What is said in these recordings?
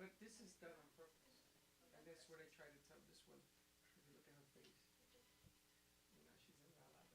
But this is done on purpose. And that's what I try to tell this one. If you look at her face. You know, she's in la la.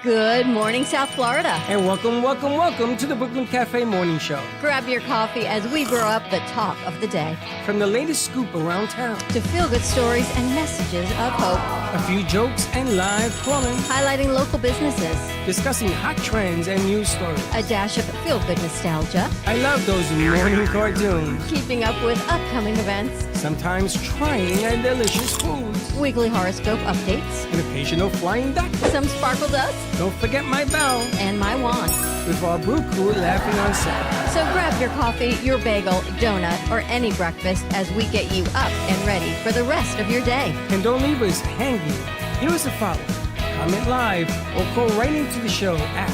Good morning, South Florida. And welcome to the Brooklyn Cafe Morning Show. Grab your coffee as we brew up the talk of the day. From the latest scoop around town to feel-good stories and messages of hope. A few jokes and live plumbing. Highlighting local businesses. Discussing hot trends and news stories. A dash of feel-good nostalgia. I love those morning cartoons. Keeping up with upcoming events. Sometimes trying and delicious foods. Weekly horoscope updates. An occasional flying duck. Some sparkle dust. Don't forget my bell. And my wand. With our brew crew laughing on set. So grab your coffee, your bagel, donut, or any breakfast as we get you up and ready for the rest of your day. And don't leave us hanging. Give us a follow. Comment live or call right into the show at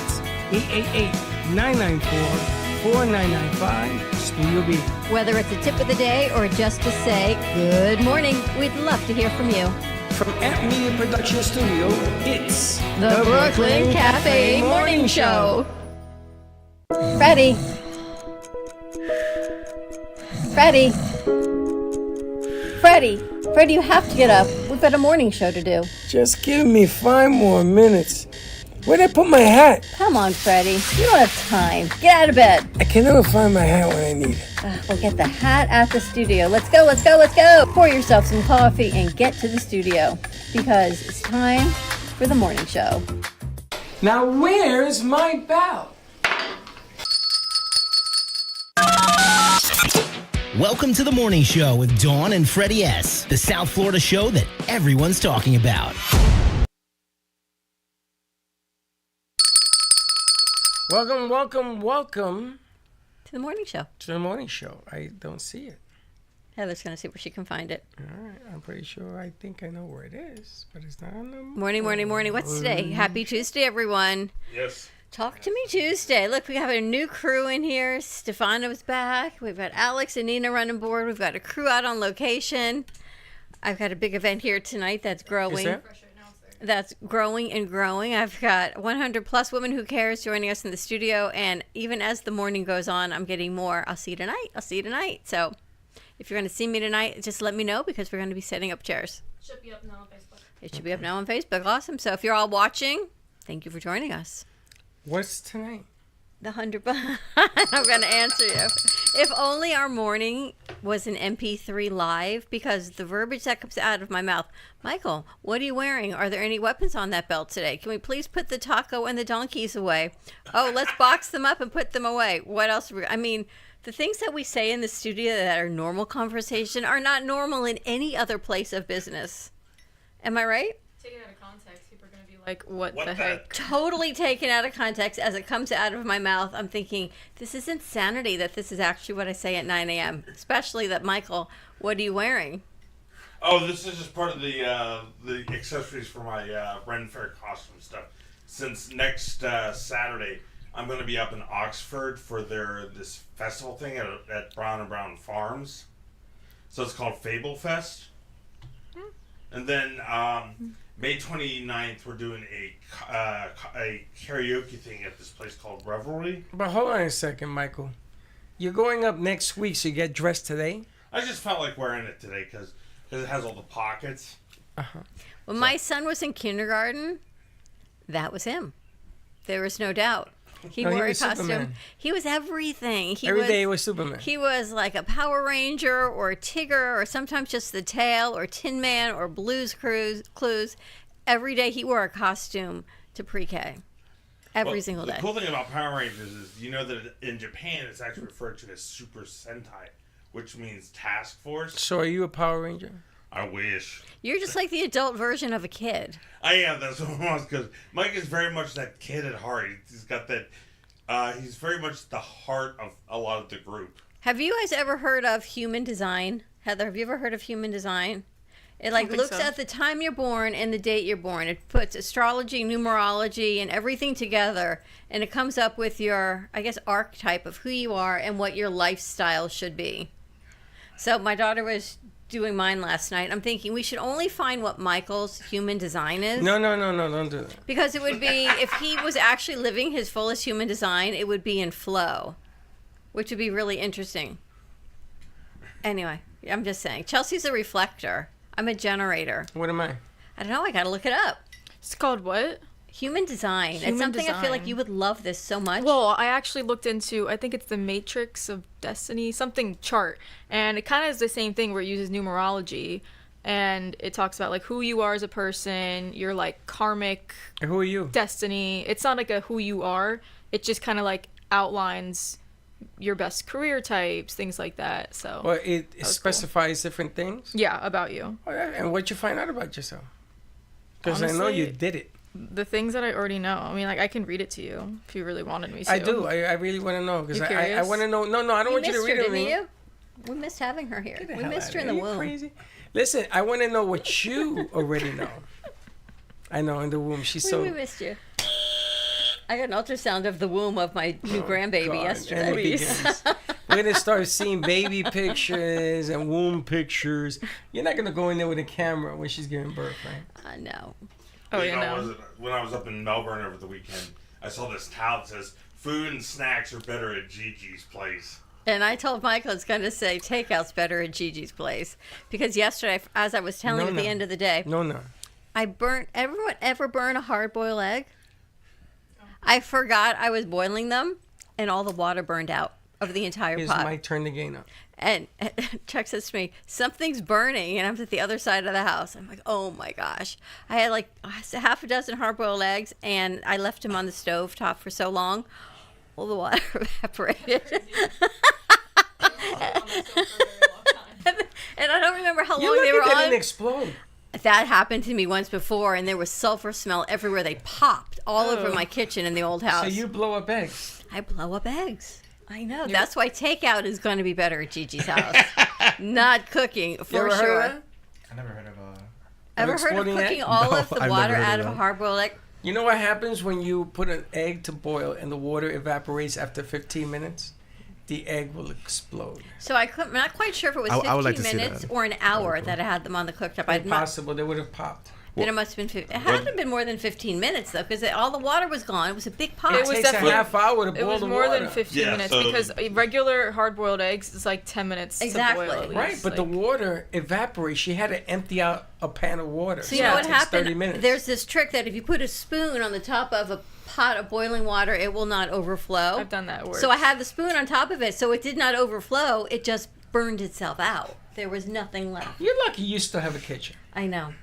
888-994-4995 Studio B. Whether it's a tip of the day or just to say good morning, we'd love to hear from you. From Amp Media Production Studio, it's the Brooklyn Cafe Morning Show. Freddie. Freddie, you have to get up. We've got a morning show to do. Just give me 5 more minutes. Where'd I put my hat? Come on, Freddie. You don't have time. Get out of bed. I can never find my hat when I need it. We'll get the hat at the studio. Let's go. Pour yourself some coffee and get to the studio because it's time for the morning show. Now, where's my bell? Welcome to the morning show with Dawn and Freddie S., the South Florida show that everyone's talking about. Welcome. To the morning show. To the morning show. I don't see it. Heather's going to see where she can find it. All right. I'm pretty sure I think I know where it is, but it's not on the Morning. What's today? Happy Tuesday, everyone. Yes. Talk to me Tuesday. Look, we have a new crew in here. Stefano's back. We've got Alex and Nina running board. We've got a crew out on location. I've got a big event here tonight that's growing. That's growing and growing. I've got 100 plus Women Who Cares joining us in the studio. And even as the morning goes on, I'm getting more. I'll see you tonight. So if you're going to see me tonight, just let me know because we're going to be setting up chairs. Should be up now on Facebook. It should be up now on Facebook. Awesome. So if you're all watching, thank you for joining us. What's tonight? The 100. I'm going to answer you. If only our morning was an MP3 live, because the verbiage that comes out of my mouth. Michael, what are you wearing? Are there any weapons on that belt today? Can we please put the taco and the donkeys away? Oh, let's box them up and put them away. What else? The things that we say in the studio that are normal conversation are not normal in any other place of business. Am I right? Taken out of context, people are going to be like, what the heck? Totally taken out of context as it comes out of my mouth. I'm thinking, this is insanity that this is actually what I say at 9 a.m. Especially that, Michael, what are you wearing? Oh, this is just part of the accessories for my Ren Fair costume stuff. Since next Saturday, I'm going to be up in Oxford for this festival thing at Brown & Brown Farms. So it's called Fable Fest. And then May 29th, we're doing a karaoke thing at this place called Revelry. But hold on a second, Michael. You're going up next week, so you get dressed today? I just felt like wearing it today because it has all the pockets. Uh-huh. When my son was in kindergarten, that was him. There was no doubt. He wore a costume. Superman. He was everything. Every day was Superman. He was like a Power Ranger or a Tigger or sometimes just the Tail or Tin Man or Blue's Clues. Every day he wore a costume to pre-K. Every single day. The cool thing about Power Rangers is you know that in Japan it's actually referred to as Super Sentai, which means task force. So are you a Power Ranger? I wish. You're just like the adult version of a kid. I am. That's what I was, because Mike is very much that kid at heart. He's got that. He's very much the heart of a lot of the group. Have you guys ever heard of human design? Heather, have you ever heard of human design? It think looks so. at the time you're born and the date you're born. It puts astrology, numerology, and everything together, and it comes up with your, I guess, archetype of who you are and what your lifestyle should be. So my daughter was doing mine last night. I'm thinking we should only find what Michael's human design is. No, don't do that. Because it would be, if he was actually living his fullest human design, it would be in flow, which would be really interesting. Anyway, I'm just saying. Chelsea's a reflector. I'm a generator. What am I? I don't know. I got to look it up. It's called what? Human design. It's Human something I feel like design. you would love this so much. Well, I actually looked into, I think it's the Matrix of Destiny, something chart. And it kind of is the same thing where it uses numerology. And it talks about like who you are as a person, your like karmic Who are you? destiny. It's not like a who you are. It just kind of like outlines your best career types, things like that. So Well, it was cool. specifies different things. yeah, about you. Oh, yeah, and what'd you find out about yourself? Because I know Honestly, you did it. The things that I already know. I mean, like I can read it to you if you really wanted me to. I do. I really want to know because You I curious? want to know. No, I don't we want you to missed read her, it. didn't to me. you? We missed having her here. Get the We hell missed out her of in the here. You womb. crazy? Listen, I want to know what you already know. I know in the womb. She's so. We missed you. I got an ultrasound of the womb of my new grandbaby God, and yesterday. it begins. We're gonna start seeing baby pictures and womb pictures. You're not gonna go in there with a camera when she's giving birth, right? I know. Oh, yeah, no. When I was up in Melbourne over the weekend, I saw this towel that says, "Food and snacks are better at Gigi's place." And I told Michael it's going to say takeout's better at Gigi's place. Because yesterday, as I was telling you at the end of the day, No. I burnt, everyone ever burn a hard-boiled egg? I forgot I was boiling them, and all the water burned out of the entire Here's pot. my turn to gain up. And Chuck says to me, something's burning, and I'm at the other side of the house. I'm like, oh my gosh. I had like half a dozen hard-boiled eggs, and I left them on the stove top for so long, all the water evaporated. And I don't remember how long You they were look at that on. and explode. That happened to me once before, and there was sulfur smell everywhere. They popped all over my kitchen in the old house. So you blow up eggs. I blow up eggs. I know. That's why takeout is going to be better at Gigi's house. Not cooking, You for ever sure. heard of that? I never heard of Ever heard of exploding egg? cooking all No, of the I've water never heard out of of a that. hard-boiled egg? You know what happens when you put an egg to boil and the water evaporates after 15 minutes? The egg will explode. So I'm not quite sure if it was I would like 15 to see minutes that. or an hour that I had them on the cooktop. I'd not, Impossible. They would have popped. then it must have been 15. It hadn't been more than 15 minutes, though, because all the water was gone. It was a big pot. It It was takes a definitely- half hour to boil It was the more water. than 15 Yeah, minutes so- because regular hard-boiled eggs is like 10 minutes Exactly. to boil at least. Right, but the Like, water evaporates. She had to empty out a pan of water. So you know it what takes 30 happened? minutes. There's this trick that if you put a spoon on the top of a pot of boiling water, it will not overflow. I've done that. It So I works. had the spoon on top of it, so it did not overflow. It just burned itself out. There was nothing left. You're lucky you still have a kitchen. I know.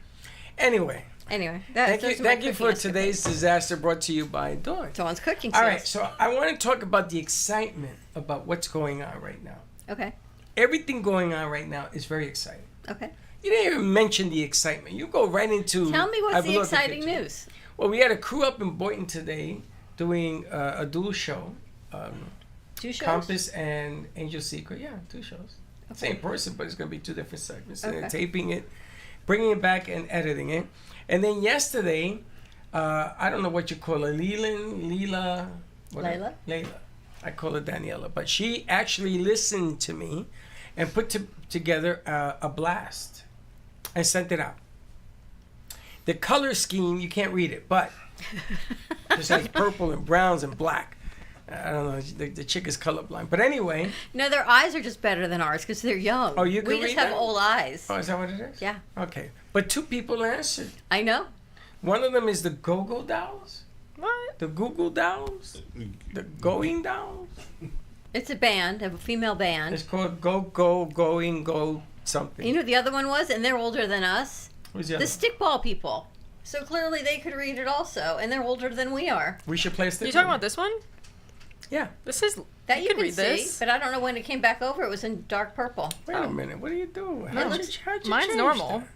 Anyway, Anyway, thank you, those are my thank you cooking for escapades. today's disaster brought to you by Dawn. Dawn's cooking All skills. right, so I want to talk about the excitement about what's going on right now. Okay. Everything going on right now is very exciting. Okay. You didn't even mention the excitement. You go right into. Tell me I what's the blew up exciting kitchen. news. Well, we had a crew up in Boynton today doing a dual show. Two shows? Compass and Angel Secret. Yeah, 2 shows. Same person, but it's going to be 2 different segments. And they're Okay. taping it, bringing it back, and editing it. And then yesterday, I don't know what you call her, Leela. Layla? Layla. I call her Daniela. But she actually listened to me and put together a blast and sent it out. The color scheme, you can't read it, but it has purple and browns and black. I don't know. The chick is colorblind. But anyway. No, their eyes are just better than ours because they're young. Oh, you can We just read have that? old eyes. Oh, is that what it is? Yeah, Okay. But 2 people answered. I know. One of them is the Go-Go Dolls. What? The Google Dolls. The Going Dolls. It's a band, a female band. It's called Go something. You know who the other one was? And they're older than us. Who's the The other? stickball people. So clearly they could read it also, and they're older than we are. We should play a stick. You talking about this one? Yeah. This is That you can can read see, this. but I don't know when it came back over. It was in dark purple. Wait a minute. What are you doing? How'd you Mine's change normal. that?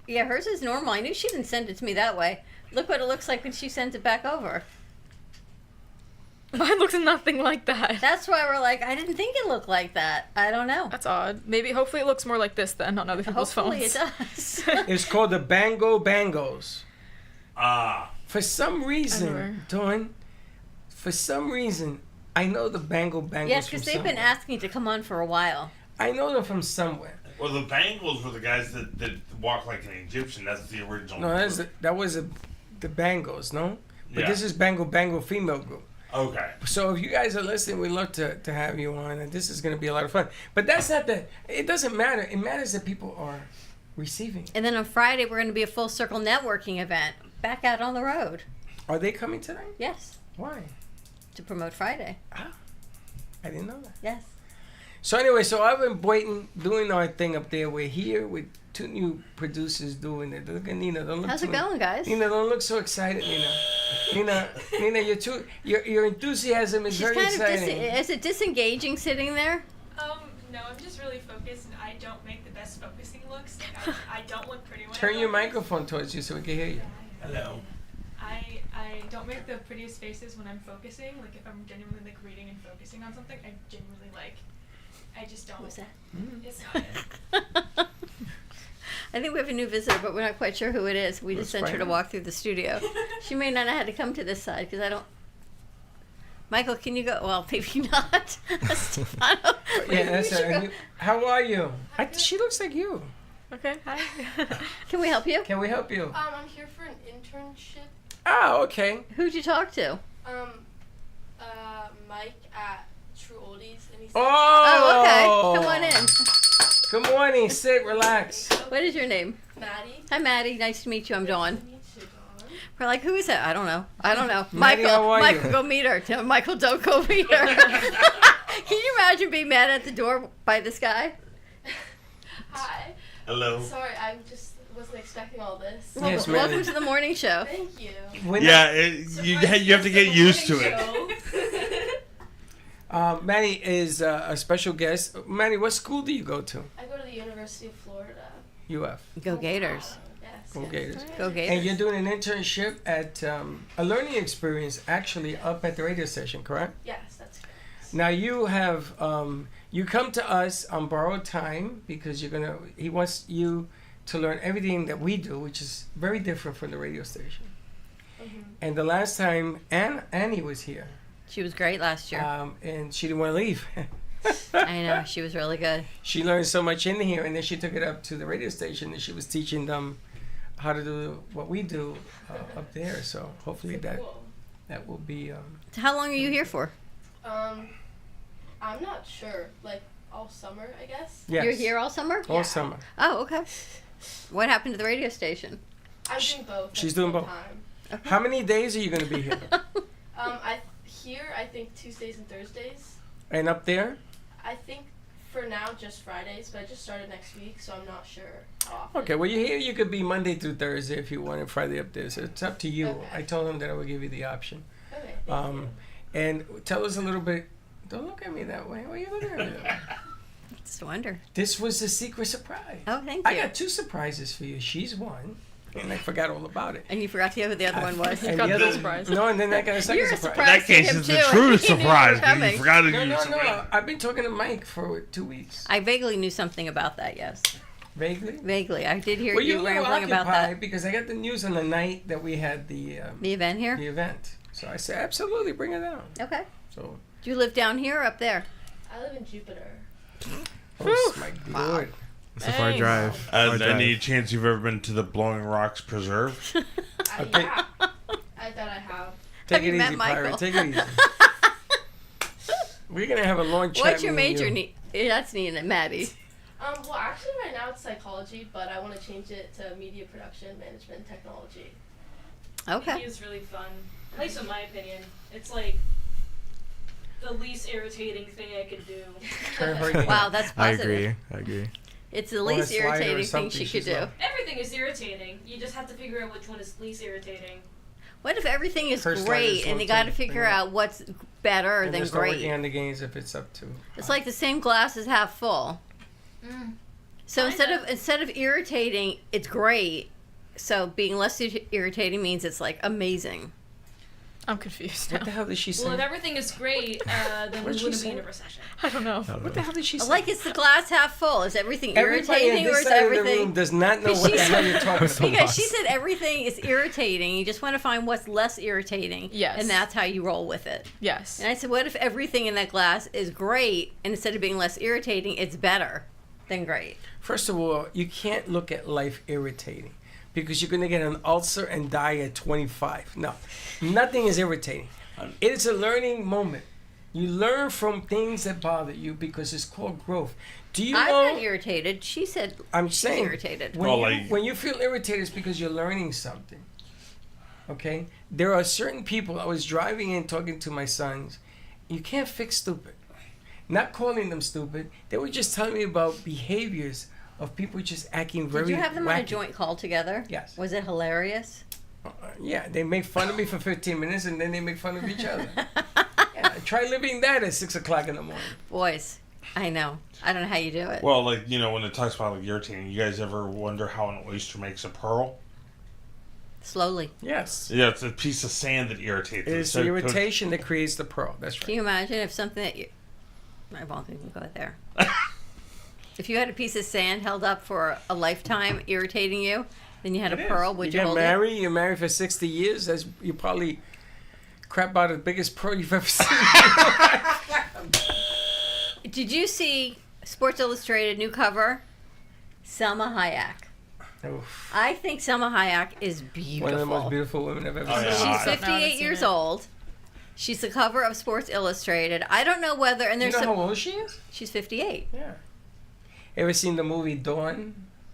Yeah, hers is normal. I knew she didn't send it to me that way. Look what it looks like when she sends it back over. Mine looks nothing like that. That's why we're like, I didn't think it looked like that. I don't know. That's odd. Maybe, hopefully it looks more like this then on other people's Hopefully phones. it does. It's called the Bangos. Ah. For some Underwear. reason, Dawn, for some reason, I know the Bangos Yes, from because they've been somewhere. asking to come on for a while. I know them from somewhere. Well, the Bangles were the guys that walk like an Egyptian. That's the original. No, that was the Bangos, no? But Yeah. this is Bango female group. Okay. So if you guys are listening, we'd love to have you on, and this is going to be a lot of fun. But that's not it doesn't matter. It matters that people are receiving. And then on Friday, we're going to be a full circle networking event back out on the road. Are they coming tonight? Yes, Why? to promote Friday. I didn't know that. Yes. So anyway, so I've been waiting, doing our thing up there. We're here with 2 new producers doing it. Look at Nina. Don't look How's it too- going, guys? Nina, don't look so excited, Nina. Nina, your enthusiasm is She's very kind of exciting. is it disengaging sitting there? No, I'm just really focused, and I don't make the best focusing looks. Like, I don't look pretty when I Turn your focus. microphone towards you so we can hear you. Hello. I don't make the prettiest faces when I'm focusing. Like, if I'm genuinely, like, reading and focusing on something, I genuinely, like, I just don't. What's that? It's not it. I think we have a new visitor, but we're not quite sure who it is. We Let's just sent her find to out. walk through the studio. She may not have had to come to this side because I don't. Michael, can you go? Well, maybe not. Stefano. Yeah, that's we should her. go. How are you? She looks like you. Okay, hi. Can we help you? Can we help you? I'm here for an internship. Oh, okay. Who'd you talk to? Mike at True Oldies, and he said, Oh, Oh, okay. Come on in. Good morning. Sit, relax. What is your name? Maddie. Hi, Maddie. Nice to meet you. I'm Dawn. Nice to meet you, Dawn. We're like, who is that? I don't know. I don't know. Maddie, Michael. how are Michael, you? go meet her. Tell Michael, don't go meet her. Can you imagine being mad at the door by this guy? Hi. Hello. Sorry, I just wasn't expecting all this. Well, Yes, welcome Maddie. to the morning show. Thank you. When Yeah, you have to get used to it. Maddie is a special guest. Maddie, what school do you go to? I go to the University of Florida. UF. Go Gators. Yes. Go yes. Gators. Go And Gators. you're doing an internship at a learning experience actually up at the radio station, correct? Yes, that's correct. Now you have you come to us on borrowed time because he wants you to learn everything that we do, which is very different from the radio station. Mm-hmm. And the last time Annie was here, She was great last year. and she didn't want to leave. I know. She was really good. She learned so much in here, and then she took it up to the radio station, and she was teaching them how to do what we do up there. So hopefully Cool. that will be. So how long are you here for? I'm not sure. Like all summer, I guess. Yes. You're here all summer? all Yeah. summer. Oh, okay. What happened to the radio station? I'm doing both. She's at the doing same both. Time. How many days are you going to be here? I think Tuesdays and Thursdays. And up there? I think for now just Fridays, but I just started next week, so I'm not sure how often. Okay, well, you here you could be Monday through Thursday if you wanted Friday up there. So it's up to you. Okay. I told him that I would give you the option. Okay. Thank you. And tell us a little bit. Don't look at me that way. Why are you looking at me that way? Just wonder. This was a secret surprise. Oh, thank I you. got 2 surprises for you. She's one, and I forgot all about it. And you forgot to hear who the other one was. And got the the other- surprise. No, and then I got a second You're a surprise. In that surprise. case, him it's too. the true He knew you were surprise. But you coming. forgot to No, use no, it. no. I've been talking to Mike for 2 weeks. I vaguely knew something about that, yes. Vaguely. Vaguely. I did hear Well, you you're a little rambling about occupied that. because I got the news on the night that we had the event here? event. So I said, absolutely, bring it down. Okay. So, Do you live down here or up there? I live in Jupiter. oh my lord. It's a far Dang. drive. Far drive. Any chance you've ever been to the Blowing Rocks Preserve? Okay. Yeah. I thought I have. Take Have it you met easy, Michael? Pirate. Take it easy. We're gonna have a long chat. What's your me and major? you. That's Nina and Maddie. Well, actually, right now it's psychology, but I want to change it to media production, management, and technology. Okay. Media is really fun. At least in my opinion. It's like the least irritating thing I could do. Turn her again. Wow, that's I positive. agree. It's the Or a least slider or irritating thing something she could she's do. not. Everything is irritating. You just have to figure out which one is least irritating. What if everything is Her slider's great and they got to rotating. figure out what's better And than there's no working great? on the games if it's up to. It's like the same glass is half full. So instead of irritating, it's great. So being less irritating means it's like amazing. I'm confused What the now. hell did she say? Well, if everything is great, then we What'd she wouldn't be in say? a recession. I don't know. What the hell did she say? Like it's the glass half full. Is everything Everybody irritating on or this is side of the everything? room does not know Because what the she's- hell you're talking about. Because she said everything is irritating. You just want to find what's less irritating. Yes. And that's how you roll with it. Yes. And I said, what if everything in that glass is great and instead of being less irritating, it's better than great? First of all, you can't look at life irritating because you're going to get an ulcer and die at 25. No, nothing is irritating. It is a learning moment. You learn from things that bother you because it's called growth. Do you I'm know? not irritated. She said I'm she's saying irritated. When, Well, you, like- when you feel irritated, it's because you're learning something. Okay? There are certain people, I was driving in talking to my sons, you can't fix stupid. Not calling them stupid. They were just telling me about behaviors of people just acting very Did you have them on a wacky. joint call together? Yes. Was it hilarious? Yeah, they make fun of me for 15 minutes and then they make fun of each other. Yeah, try living that at 6 o'clock in the morning. Boys, I know. I don't know how you do it. Well, like, you know, when it talks about like irritating, you guys ever wonder how an oyster makes a pearl? Slowly. Yes. Yeah, it's a piece of sand that irritates. It's So the it goes- irritation that creates the pearl. That's Can right. you imagine if something that you... I won't even go there. If you had a piece of sand held up for a lifetime irritating you, then you had a pearl, would you get hold married, you're married for 60 years, that's, you probably crap out the biggest pearl you've ever seen. it? Did you see Sports Illustrated new cover? Selma Hayek. Oof. I think Selma Hayek is beautiful. One of the most beautiful women I've ever Oh, seen. yeah. She's I- I haven't 58 seen years it. old. She's the cover of Sports Illustrated. I don't know whether, and You there's know some. how old she is? She's 58. Yeah. Ever seen the movie Dawn?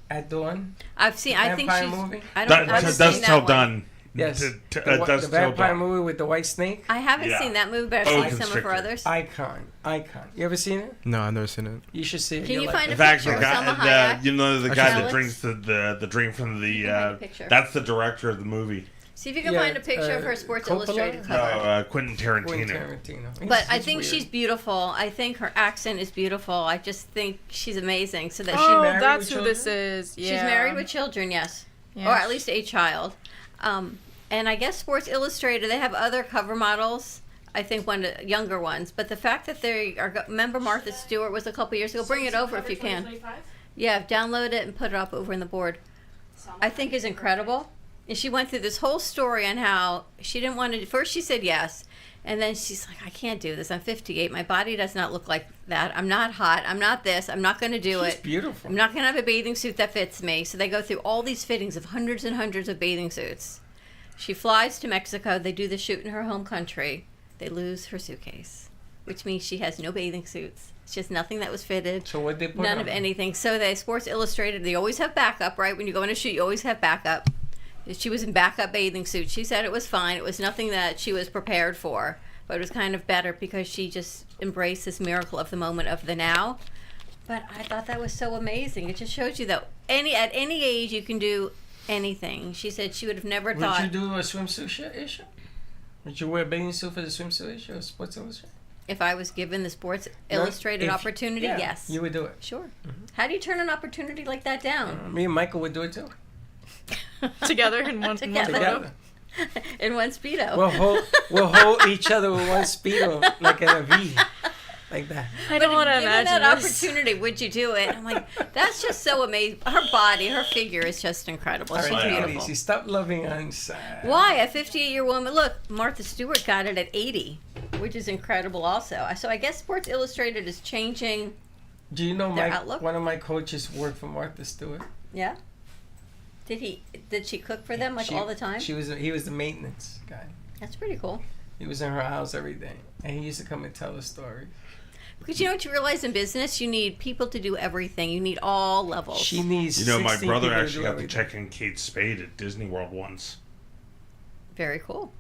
At Dawn? I've seen. I think Vampire she's. movie? I don't. That, I haven't that's seen till that one. done. Yes. T- The, that's the till vampire done. movie with the white snake? I haven't Yeah. seen that movie, but I've Oh, seen some of her Constrictor. others. Icon. You ever seen it? No, I've never seen it. You should see it. Can You'll you like find it. a In fact, picture the of Selma guy, Hayek? you know, the I guy should- that drinks the drink from the, find a picture. that's the director of the movie. See if you can Yeah, find a picture of her Sports Coppola? Illustrated No, cover. Quentin Quentin Tarantino. Tarantino. But He's- I he's think weird. she's beautiful. I think her accent is beautiful. I just think she's amazing. So that Oh, married that's with who this children? is. Yeah. she's married with children, yes, Yeah. or at least a child. And I guess Sports Illustrated, they have other cover models. I think one of the younger ones. But the fact that they are, remember Martha Stewart was a couple years ago. Bring it over if you can. 2025? Yeah, download it and put it up over in the board. I think is incredible. And she went through this whole story on how she didn't want to. First, she said yes, and then she's like, "I can't do this. I'm 58. My body does not look like that. I'm not hot. I'm not this. I'm not going to do She's it. beautiful. I'm not going to have a bathing suit that fits me." So they go through all these fittings of hundreds and hundreds of bathing suits. She flies to Mexico. They do the shoot in her home country. They lose her suitcase, which means she has no bathing suits. It's just nothing that was fitted. So what they put None on? of anything. So they Sports Illustrated, they always have backup, right? When you go on a shoot, you always have backup. She was in backup bathing suit. She said it was fine. It was nothing that she was prepared for, but it was kind of better because she just embraced this miracle of the moment of the now. But I thought that was so amazing. It just shows you that at any age you can do anything. She said she would have never Would thought. you do a swimsuit issue? Would you wear a bathing suit for the swimsuit issue or Sports Illustrated? If I was given the Sports No, Illustrated if- opportunity, yeah, yes. You would do it. Sure. How do you turn an opportunity like that down? Me and Michael would do it too. Together in one Together. photo. Together. In one Speedo. We'll hold each other with one speedo, like in a V, like that. I don't want to Given imagine that this. opportunity, would you do it? I'm like, that's just so amazing. Her body, her figure is just incredible. All She's right, take it beautiful. easy. Stop loving on sad. Why? A 58-year woman. Look, Martha Stewart got it at 80, which is incredible also. So I guess Sports Illustrated is changing. Do you know Their Mike? outlook? One of my coaches worked for Martha Stewart. Yeah? Did she cook for them She- all the time? He was the maintenance guy. That's pretty cool. He was in her house every day, and he used to come and tell us stories. Because you know what you realize in business? You need people to do everything. You need all levels. She needs. You know, my 16 brother people to actually do got to everything. check in Kate Spade at Disney World once. Very cool.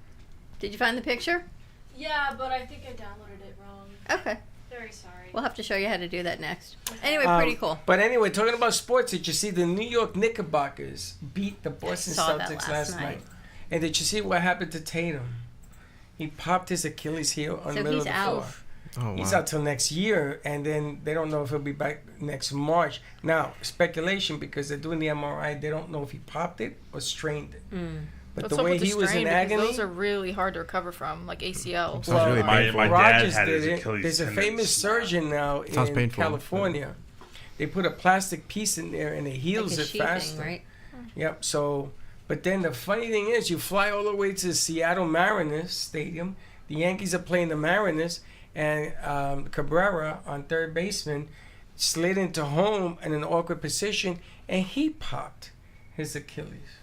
Did you find the picture? Yeah, but I think I downloaded it wrong. Okay. Very sorry. We'll have to show you how to do that next. Anyway, Um, pretty cool. But anyway, talking about sports, did you see the New York Knickerbockers beat the Boston saw that Celtics last last night. night? And did you see what happened to Tatum? He popped his Achilles heel on the So middle he's of the out. floor. Oh, He's wow. out till next year, and then they don't know if he'll be back next March. Now, speculation, because they're doing the MRI, they don't know if he popped it or strained it. But What's the up way with the he was strain? in Because agony. those are really hard to recover from, like ACL. Sounds really my painful. dad Rogers had his did it. Achilles There's a tendon famous snapped. surgeon now Sounds in painful. California. They put a plastic piece in there and it heals Like a it sheathing, faster. right? Yep. So, but then the funny thing is, you fly all the way to the Seattle Mariners Stadium. The Yankees are playing the Mariners, and Cabrera, on third baseman, slid into home in an awkward position, and he popped his Achilles.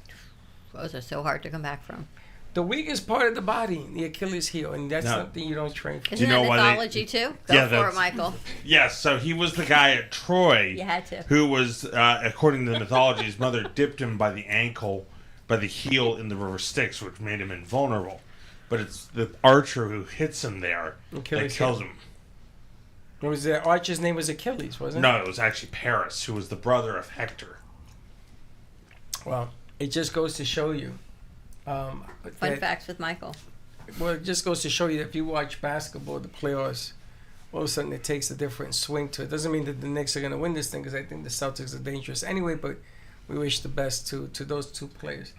Those are so hard to come back from. The weakest part of the body, the Achilles heel, and that's No. something you don't train for. Isn't you know that why they- mythology too? Go Yeah, for it, that's- Michael. Yes, so he was the guy at Troy You had to. who was, according to the mythology, his mother dipped him by the ankle, by the heel in the river Styx, which made him invulnerable. But it's the archer who hits him there that Achilles kills heel. him. It was the archer's name was Achilles, wasn't it? No, it was actually Paris, who was the brother of Hector. Well, it just goes to show you. Fun that- facts with Michael. Well, it just goes to show you that if you watch basketball, the playoffs, all of a sudden it takes a different swing to it. Doesn't mean that the Knicks are going to win this thing, because I think the Celtics are dangerous anyway. But we wish the best to those two players.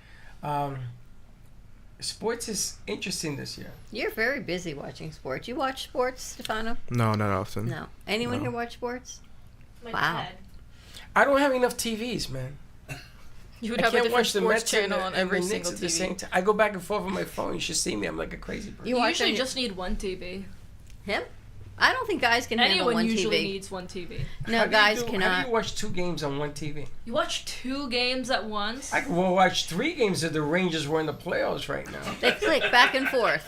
Sports is interesting this year. You're very busy watching sports. You watch sports, Stefano? No, not often. No. Anyone No. here watch sports? My Wow. dad. I don't have enough TVs, man. You would I have a can't different watch the sports Mets and channel on the every Knicks single at the TV. same time. I go back and forth on my phone. You should see me. I'm like a crazy person. You You watch usually on your- just need one TV. him? I don't think guys can handle Anyone one usually TV. needs one TV. No, How do you guys do- How cannot. do you watch 2 games on one TV? You watch 2 games at once. I can watch 3 games if the Rangers were in the playoffs right now. They click back and forth.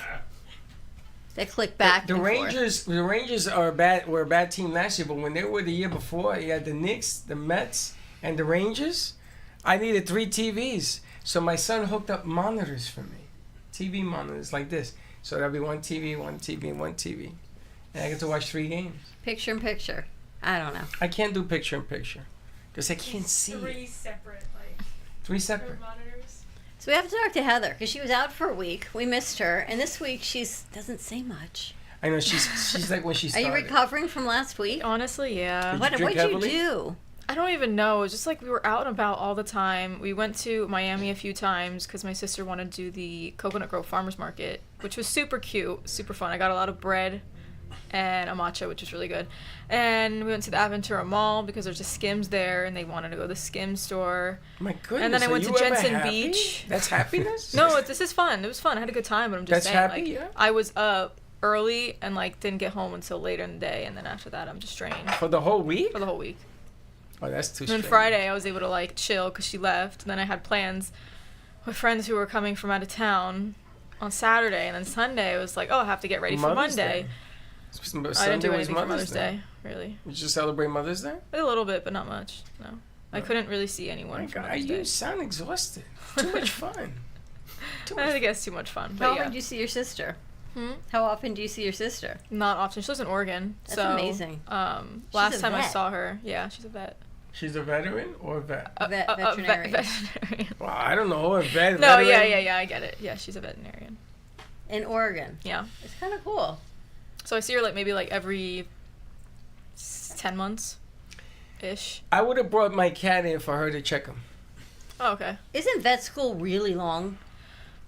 They click back The and forth. Rangers were a bad team last year, but when they were the year before, you had the Knicks, the Mets, and the Rangers. I needed 3 TVs, so my son hooked up monitors for me, TV monitors like this. So that'd be one TV, one TV, and one TV, and I get to watch 3 games. Picture in picture. I don't know. I can't do picture in picture because I can't see Three it. separate, like, 3 separate. monitors. So we have to talk to Heather because she was out for a week. We missed her, and this week she's doesn't say much. I know she's like when she Are started. you recovering from last week? Honestly, yeah. Did What you drink what'd you heavily? do? I don't even know. It was just like we were out and about all the time. We went to Miami a few times because my sister wanted to do the Coconut Grove Farmers Market, which was super cute, super fun. I got a lot of bread and a matcha, which was really good. And we went to the Aventura Mall because there's a Skims there, and they wanted to go to the Skims store. My goodness. And then I are went to you ever Jensen happy? Beach. That's happiness? No, this is fun. It was fun. I had a good time, but I'm just That's saying, happy, like, yeah. I was up early and like didn't get home until later in the day, and then after that, I'm just drained For the whole week? for the whole week. Oh, that's too And then strange. Friday, I was able to like chill because she left. And then I had plans with friends who were coming from out of town on Saturday, and then Sunday I was like, oh, I have to get ready for Mother's Monday. Day. I didn't do was anything for Mother's Day, really. Did you celebrate Mother's Day? A little bit, but not much. No, I couldn't really see My anyone for God, Mother's you Day. sound exhausted. Too much fun. Too I much think it's too much fun, How but often yeah, do you see your sister? Hmm? How often do you see your sister? not often. She lives in Oregon, That's so amazing. Last a time I vet. saw her, yeah, she's a vet. She's a veteran or a vet? Veterinarian. Veterinarian. Well, I don't know. A vet. No, veteran? yeah, I get it. Yeah, she's a veterinarian. In Oregon. Yeah. It's kind of cool. So I see her like maybe like every 10 months ish. I would have brought my cat in for her to check him. Oh, okay. Isn't vet school really long?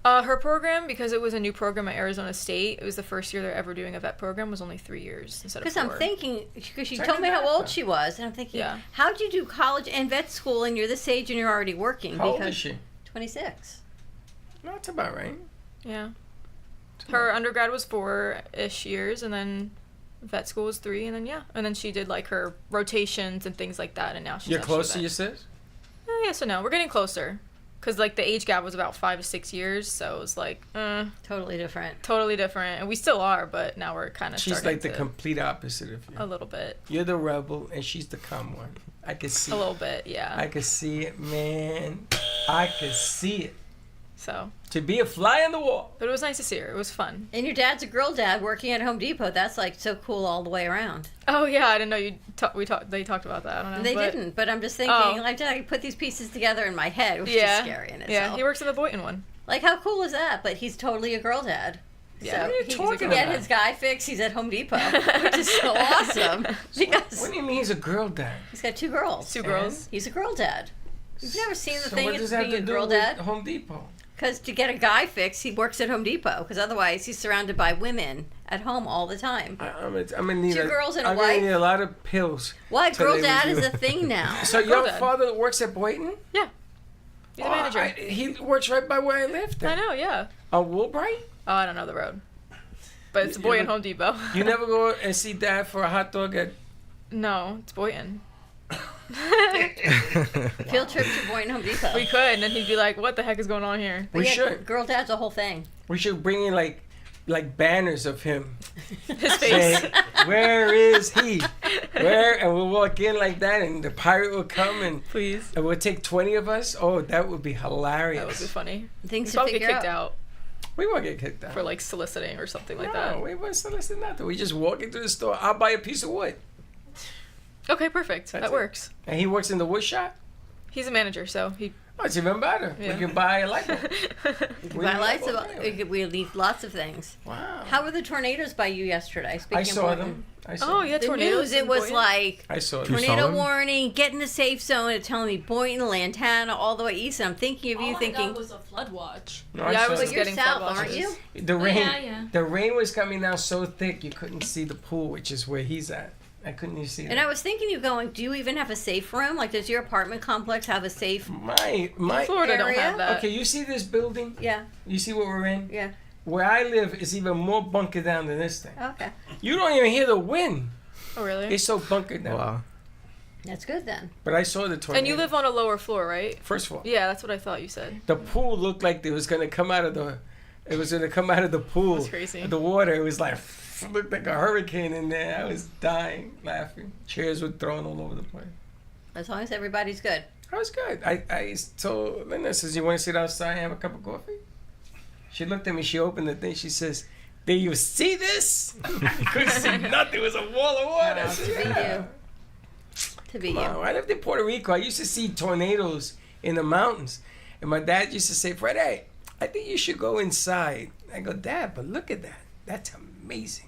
Her program, because it was a new program at Arizona State, it was the first year they're ever doing a vet program, was only 3 years instead of Because 4. I'm thinking, because she Check told me it how out, old though. she was, and I'm thinking, Yeah. how'd you do college and vet school and you're this age and you're already working? How old because is she? 26. No, that's about right. Yeah. Her undergrad was 4-ish years, and then vet school was 3, and then yeah. And then she did like her rotations and things like that, and now she's You're actually close a to vet. your sis? Yes and no. We're getting closer. Because like the age gap was about 5 to 6 years, so it was like, Totally different. totally different. And we still are, but now we're kind of She's starting like the to, complete opposite of you. a little bit. You're the rebel, and she's the calm one. I can see A it. little bit, yeah. I can see it, man. I can see it. So, To be a fly on the wall. but it was nice to see her. It was fun. And your dad's a girl dad working at Home Depot. That's like so cool all the way around. Oh yeah, I didn't know they talked about that. I don't know. They but, didn't, but I'm just thinking, Oh. like, I put these pieces together in my head, which Yeah. is scary in itself. Yeah, he works in the Boynton one. Like, how cool is that? But he's totally a girl dad. Yeah. So What are you he talking can get about? his guy fix. He's at Home Depot, which is so awesome because What do you mean he's a girl dad? he's got 2 girls. Two girls. He's a girl dad. You've never seen the So thing what as does that have being to a do girl with dad? Home Depot? Because to get a guy fix, he works at Home Depot. Because otherwise, he's surrounded by women at home all the time. I'm gonna need Two girls and a I'm wife? gonna need a lot of pills. What? till Girl they dad review. is a thing now. So Girl your dad. father works at Boynton? Yeah. He's a manager. He works right by where I live. I know, yeah. On Woolbright? Oh, I don't know the road. But it's Boynton Home Depot. You never go and see Dad for a hot dog at... No, it's Boynton. Field trip to Boynton Home Depot. We could, and then he'd be like, what the heck is going on here? We Yeah, should. Girl dad's a whole thing. We should bring in like banners of him. His face. Saying, where is he? Where? And we'll walk in like that, and the pirate will come, and Please. we'll take 20 of us. Oh, that would be hilarious. That would be funny. Things We'd to probably get figure kicked out. out We won't get kicked out. for like soliciting or something like no, that. we won't solicit nothing. We just walk into the store. I'll buy a piece of wood. Okay, perfect. That's that it. works. And he works in the wood shop. He's a manager, so he. Oh, it's even better. Yeah. We can buy a light bulb. Buy lights of, we leave lots of things. Wow. How were the tornadoes by you yesterday? Speaking I of saw Boynton. them. I saw Oh, them. yeah, The tornadoes. news, it in was Boynton? like I saw them. tornado them? warning, get in the safe zone. It's telling me Boynton, Lantana, all the way east. And I'm thinking of you All thinking, I got was a flood watch. No, Yeah, I saw was but them. you're getting south, flood aren't watches. you? The rain. yeah. The rain was coming down so thick you couldn't see the pool, which is where he's at. I couldn't even see And that. I was thinking you going, do you even have a safe room? Like, does your apartment complex have a safe? My. Florida don't area? have that. Okay, you see this building? Yeah, You see what we're in? yeah. Where I live is even more bunkered down than this thing. Okay, You don't even hear the wind. Oh, really? It's so bunkered down. Wow. that's good then. But I saw the tornado. And you live on a lower floor, right? First floor. Yeah, that's what I thought you said. The pool looked like it was gonna come out of the. It was gonna come out of the pool. That's crazy. The water. It was like looked like a hurricane in there. I was dying laughing. Chairs were thrown all over the place. As long as everybody's good. I was good. I told Linda, says, you want to sit outside and have a cup of coffee? She looked at me. She opened the thing. She says, "Do you see this?" I couldn't see nothing. It was a wall of water. I Wow, said, to be "Yeah." you. To be Wow, you. I lived in Puerto Rico. I used to see tornadoes in the mountains. And my dad used to say, Fred, hey, I think you should go inside. I go, Dad, but look at that. That's amazing.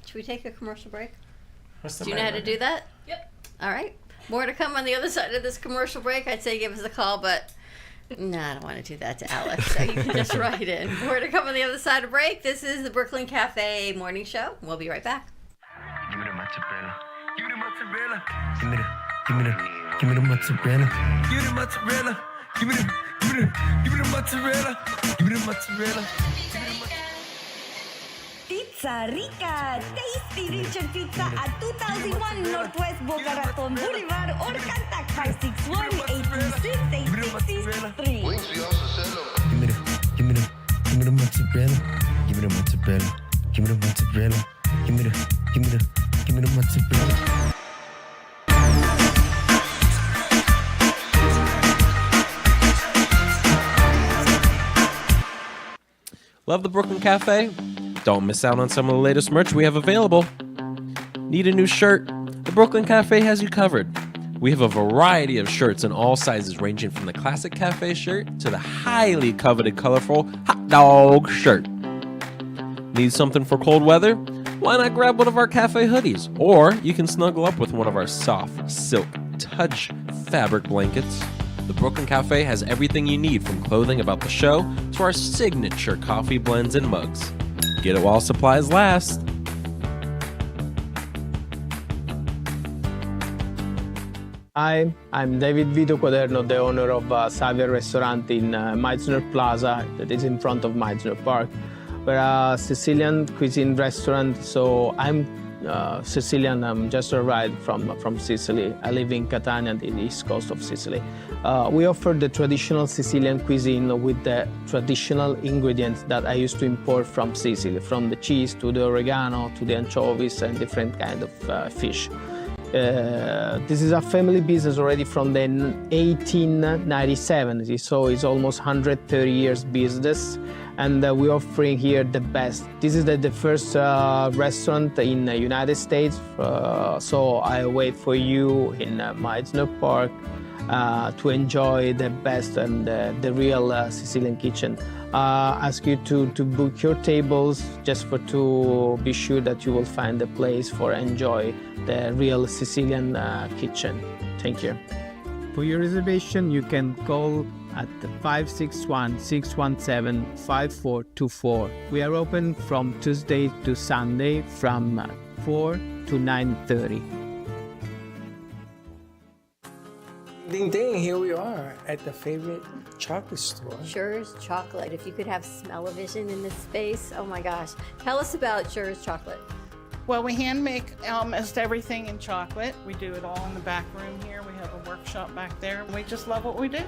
Should we take a commercial break? What's the Do you know how to matter? do that? Yep. All right. More to come on the other side of this commercial break. I'd say give us a call, but no, I don't want to do that to Alex. So you can just write in. More to come on the other side of break. This is the Brooklyn Cafe Morning Show. We'll be right back. Give me the mozzarella. Give me the mozzarella. Give me the mozzarella. Give me the mozzarella. Give me the mozzarella. Give me the mozzarella. Pizza Rica, tasty Richard Pizza at 2001 Northwest Boca Raton Boulevard or contact 561-826-8663. Give me the mozzarella. Give me the mozzarella. Give me the mozzarella. Give me the mozzarella. Love the Brooklyn Cafe? Don't miss out on some of the latest merch we have available. Need a new shirt? The Brooklyn Cafe has you covered. We have a variety of shirts in all sizes, ranging from the classic cafe shirt to the highly coveted colorful hot dog shirt. Need something for cold weather? Why not grab one of our cafe hoodies? Or you can snuggle up with one of our soft, silk, touch fabric blankets. The Brooklyn Cafe has everything you need, from clothing about the show to our signature coffee blends and mugs. Get it while supplies last. Hi, I'm David Vito Quaderno, the owner of Xavier Restaurant in Meisner Plaza, that is in front of Meisner Park. We're a Sicilian cuisine restaurant, so I'm Sicilian. I'm just arrived from Sicily. I live in Catania, the east coast of Sicily. We offer the traditional Sicilian cuisine with the traditional ingredients that I used to import from Sicily, from the cheese to the oregano to the anchovies and different kind of fish. This is a family business already from the 1897, so it's almost 130 years business, and we're offering here the best. This is the first restaurant in the United States, so I wait for you in Meisner Park to enjoy the best and the real Sicilian kitchen. Ask you to book your tables just to be sure that you will find a place for enjoy the real Sicilian kitchen. Thank you. For your reservation, you can call at 561-617-5424. We are open from Tuesday to Sunday from 4 to 9:30. Ding ding, here we are at the favorite chocolate store. Sure's Chocolate. If you could have smell-o-vision in this space, oh my gosh. Tell us about Sure's Chocolate. Well, we hand make almost everything in chocolate. We do it all in the back room here. We have a workshop back there. We just love what we do.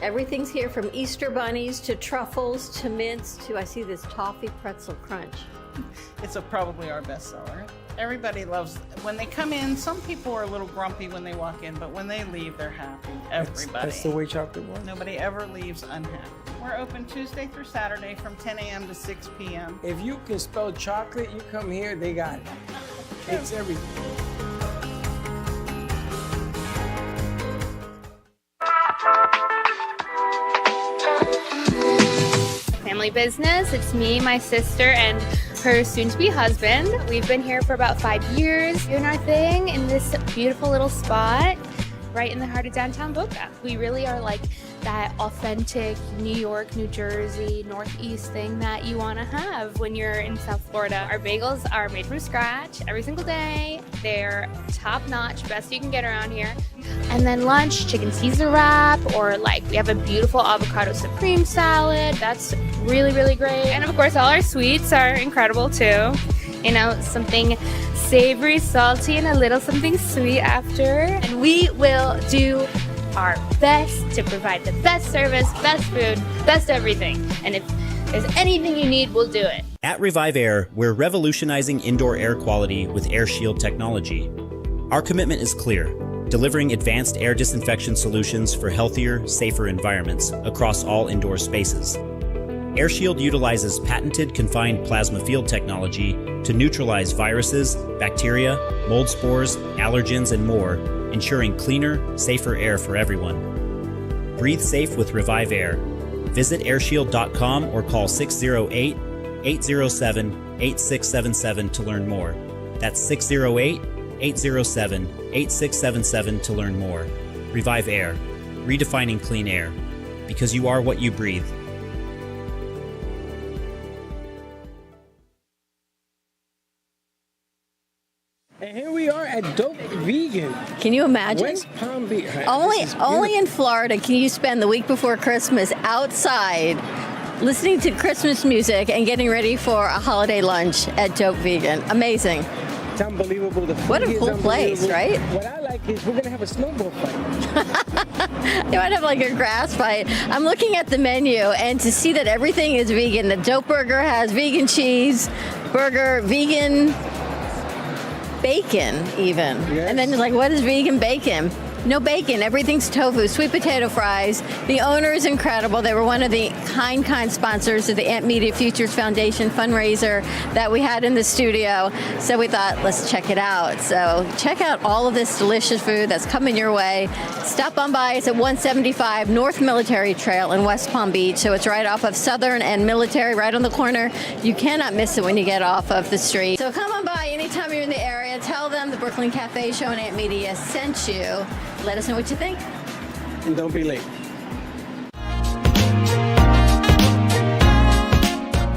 Everything's here from Easter bunnies to truffles to mints to, I see this toffee pretzel crunch. It's probably our best seller. Everybody loves, when they come in, some people are a little grumpy when they walk in, but when they leave, they're happy. Everybody. That's the way chocolate works. Nobody ever leaves unhappy. We're open Tuesday through Saturday from 10 a.m. to 6 p.m. If you can spell chocolate, you come here, they got it. It's everything. Family business. It's me, my sister, and her soon-to-be husband. We've been here for about 5 years, doing our thing in this beautiful little spot right in the heart of downtown Boca. We really are like that authentic New York, New Jersey, Northeast thing that you want to have when you're in South Florida. Our bagels are made from scratch every single day. They're top-notch, best you can get around here. And then lunch, chicken Caesar wrap, or like we have a beautiful avocado supreme salad. That's really, really great. And of course, all our sweets are incredible too. You know, something savory, salty, and a little something sweet after. And we will do our best to provide the best service, best food, best everything. And if there's anything you need, we'll do it. At Revive Air, we're revolutionizing indoor air quality with AirShield technology. Our commitment is clear, delivering advanced air disinfection solutions for healthier, safer environments across all indoor spaces. AirShield utilizes patented confined plasma field technology to neutralize viruses, bacteria, mold spores, allergens, and more, ensuring cleaner, safer air for everyone. Breathe safe with Revive Air. Visit airshield.com or call 608-807-8677 to learn more. That's 608-807-8677 to learn more. Revive Air, redefining clean air. Because you are what you breathe. And here we are at Dope Vegan. Can you imagine? West Palm Beach. Only in Florida can you spend the week before Christmas outside listening to Christmas music and getting ready for a holiday lunch at Dope Vegan. Amazing. It's unbelievable. The food What a is cool place, unbelievable. right? What I like is we're going to have a snowball fight. They might have like a grass fight. I'm looking at the menu and to see that everything is vegan. The Dope Burger has vegan cheese, burger, vegan bacon even. Yes. And then it's like, what is vegan bacon? No bacon, everything's tofu, sweet potato fries. The owner is incredible. They were one of the kind sponsors of the Amp Media Futures Foundation fundraiser that we had in the studio. So we thought, let's check it out. So check out all of this delicious food that's coming your way. Stop on by. It's at 175 North Military Trail in West Palm Beach. So it's right off of Southern and Military, right on the corner. You cannot miss it when you get off of the street. So come on by anytime you're in the area. Tell them the Brooklyn Cafe Show and Amp Media sent you. Let us know what you think. And don't be late.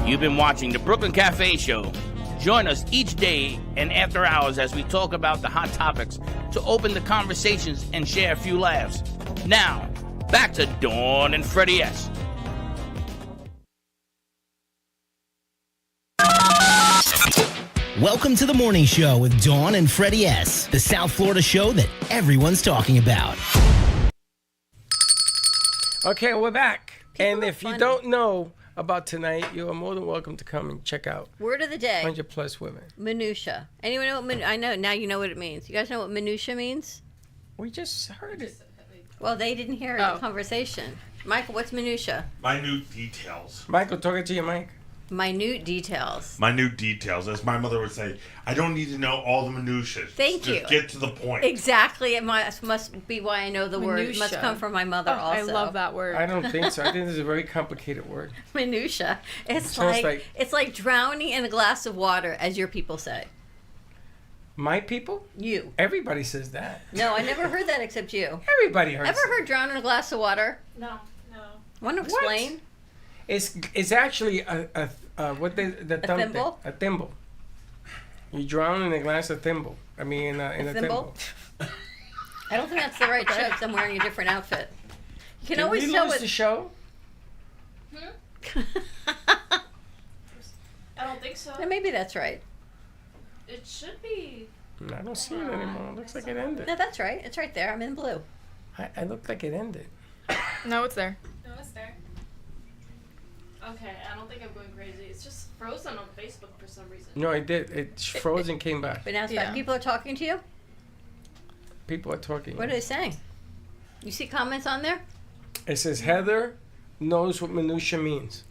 You've been watching the Brooklyn Cafe Show. Join us each day and after hours as we talk about the hot topics to open the conversations and share a few laughs. Now, back to Dawn and Freddie S. Welcome to the morning show with Dawn and Freddie S., the South Florida show that everyone's talking about. Okay, we're back. And if you don't know about tonight, you are more than welcome to come and check out Word of the day. 100 plus women. Minutia. Anyone know what I know, now you know what it means. You guys know what minutia means? We just heard it. Well, they didn't hear the conversation. Michael, what's minutia? Minute details. Michael, talk it to your mic. Minute details. Minute details. As my mother would say, I don't need to know all the minutiae. Thank you. Just get to the point. Exactly. It must be why I know the word. It must Minutia. come from my mother also. I love that word. I don't think so. I think this is a very complicated word. Minutia. It's Sounds it's like drowning in a glass of water, as your people say. My people? You. Everybody says that. No, I never heard that except you. Everybody heard Ever heard drown in a glass of water? No, no. Want to explain? It's actually a thimble? A thimble. You drown in a glass of thimble. I mean, in a thimble. I don't think that's the right show. 'Cause I'm wearing a different outfit. You can always we tell lose the show. I don't think so. Then maybe that's right. It should be. I don't see it anymore. It looks like it ended. No, that's right. It's right there. I'm in blue. I looked like it ended. No, it's there. No, it's there. Okay, I don't think I'm going crazy. It's just frozen on Facebook for some reason. No, it did. It froze and came back. But now it's back. People are talking to you? People are talking. What are they saying? You see comments on there? It says Heather knows what minutia means.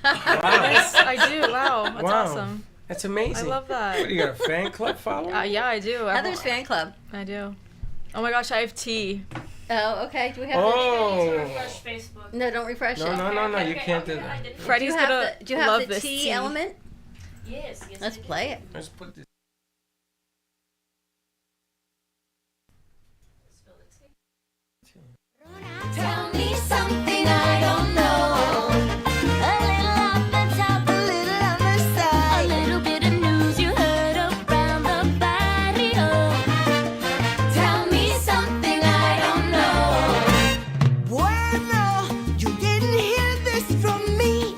Yes, I do. Wow, that's awesome. That's amazing. I love that. What, do you got a fan club following? Yeah, I do. Heather's fan club. I do. Oh my gosh, I have tea. Oh, okay. Do we have to refresh Facebook? No, don't refresh it. No, you can't do that. Freddie's gonna do you have love the this tea tea element? Yes. Let's play it. Let's put this. Tell me something I don't know. A little up the top, a little on the side. A little bit of news you heard around the barrio. Tell me something I don't know. Bueno, you didn't hear this from me.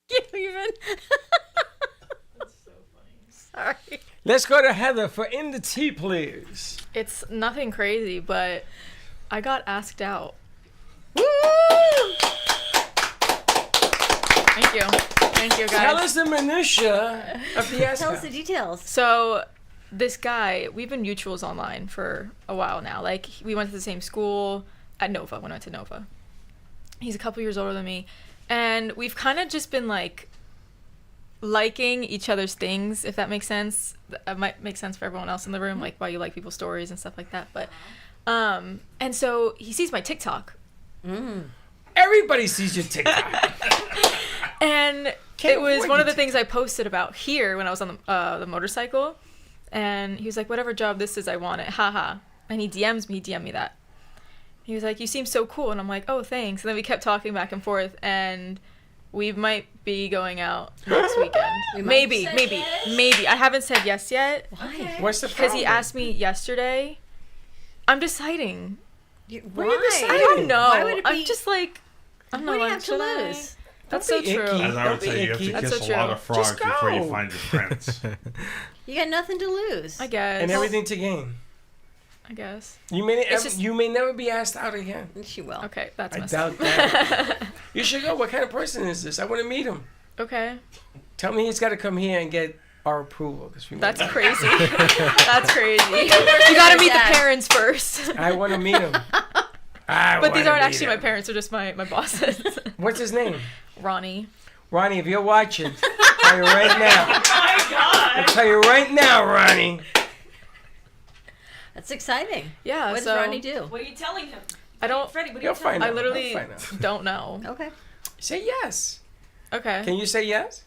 You even. Sorry. Let's go to Heather for In the Tea, please. It's nothing crazy, but I got asked out. Woo! Thank you, guys. Tell us the minutia of the ask. Tell us the details. So, this guy, we've been mutuals online for a while now. Like, we went to the same school at Nova, when I went to Nova. He's a couple years older than me. And we've kind of just been, like, liking each other's things, if that makes sense. That might make sense for everyone else in the room, like why you like people's stories and stuff like that. But and so he sees my TikTok. Everybody sees your TikTok. And it was one of the things I posted about here when I was on the motorcycle. And he was like, whatever job this is, I want it, haha. And he DM'd me that. He was like, you seem so cool. And I'm like, oh, thanks. And then we kept talking back and forth, and we might be going out next weekend. Maybe. I haven't said yes yet. Why? What's the Because problem? he asked me yesterday. I'm deciding. Why? I don't know. Why would it be? I'm just like, I don't know. What do you have to should I? lose? That's so be true. icky. As I would say, you have to That's kiss so a lot true. of frogs Just before you go. find your prince. You got nothing to lose. I guess. And everything to gain. I guess. You may It's just- you may never be asked out again. She will. Okay, that's I messed doubt up. that. You should go. What kind of person is this? I want to meet him. Okay. Tell me he's got to come here and get our approval. That's crazy. That's crazy. You gotta meet the parents first. I want to meet him. But these aren't actually my parents, they're just my bosses. What's his name? Ronnie. Ronnie, if you're watching, I'll tell you right now. Oh my God. I'll tell you right now, Ronnie. That's exciting. Yeah. What does so Ronnie do? What are you telling him? I don't. Freddie, what are You'll you telling find I out. literally You'll find out. don't know. Okay. Say yes. Okay. Can you say yes?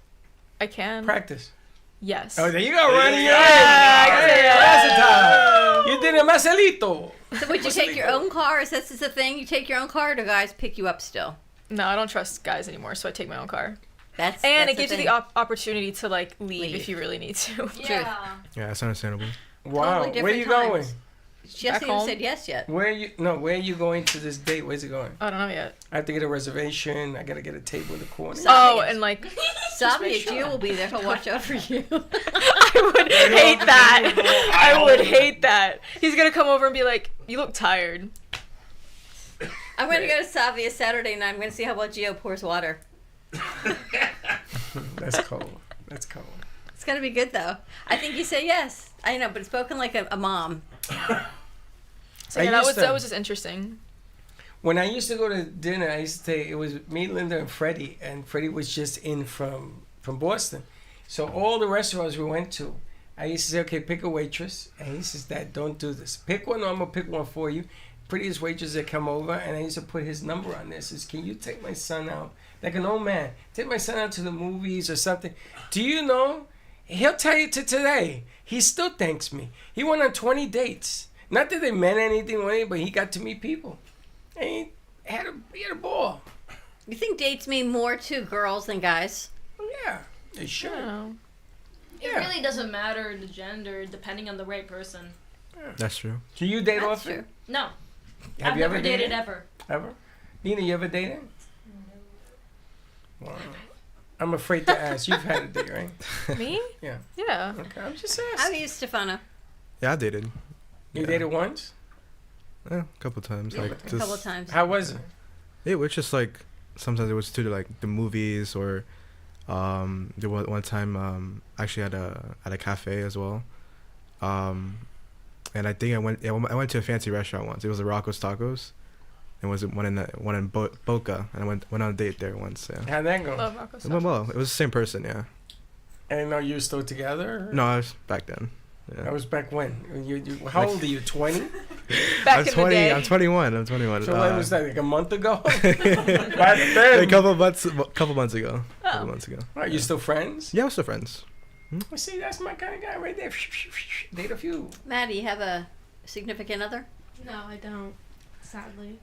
I can. Practice. Yes. Oh, there you go, Ronnie. Yeah, I can say Hey, you did a Marcelito. So would you take your own car? Is this the thing? You take your own car, or do guys pick you up still? No, I don't trust guys anymore, so I take my own car. That's And that's it gives you thing. the opportunity to like leave if you really need to. Yeah. Yeah, that's understandable. Wow. Totally Where are you different going? times. She hasn't Back even home? said yes yet. Where are you going to this date? Where's it going? I don't know yet. I have to get a reservation. I gotta get a table in the corner. Oh, and like Savia Jew will be there. He'll watch out for you. I would hate that. I would hate that. He's gonna come over and be like, "You look tired." I'm going to go to Savia Saturday night. I'm going to see how well Gio pours water. That's cold. That's cold. It's going to be good, though. I think you say yes. I know, but it's spoken like a mom. So I yeah, used to- that was just interesting. When I used to go to dinner, I used to say it was me, Linda, and Freddie, and Freddie was just in from Boston. So all the restaurants we went to, I used to say, okay, pick a waitress, and he says, Dad, don't do this. Pick one, or I'm gonna pick one for you. Prettiest waitress that come over, and I used to put his number on there. Says, can you take my son out, like an old man, take my son out to the movies or something? Do you know? He'll tell you to today. He still thanks me. He went on 20 dates. Not that they meant anything with it, but he got to meet people. And had a ball. You think dates mean more to girls than guys? Yeah, they should. It really doesn't matter the gender, depending on the right person. That's true. Do you date That's often? true. No. Have I've you never ever dated dated? ever. Ever? Nina, you ever dated? Wow. I'm afraid to ask. You've had a date, right? Me? Yeah. Yeah. Okay, I'm just How asking. do you, Stefano? Yeah, I dated. You dated once? Yeah, a couple times. Yeah, Like a just, couple of times. How was it? It was just like sometimes it was to like the movies or there was one time actually at a cafe as well. And I think I went to a fancy restaurant once. It was a Rocco's Tacos. And was one in Boca, and I went on a date there once. Yeah. How'd that go? Love Rocco's It went well. It was the same person. Yeah. And are you still together? No, I was back then. Yeah. That was back when? How old are you? 20? Back I'm in 20. the day. I'm 21. I'm 21. So when was that? Like a month ago? Back then. A couple months ago. Couple months ago. Are you still friends? Yeah, we're still friends. Well, see, that's my kind of guy right there. Date a few. Maddie, you have a significant other? No, I don't. Sadly.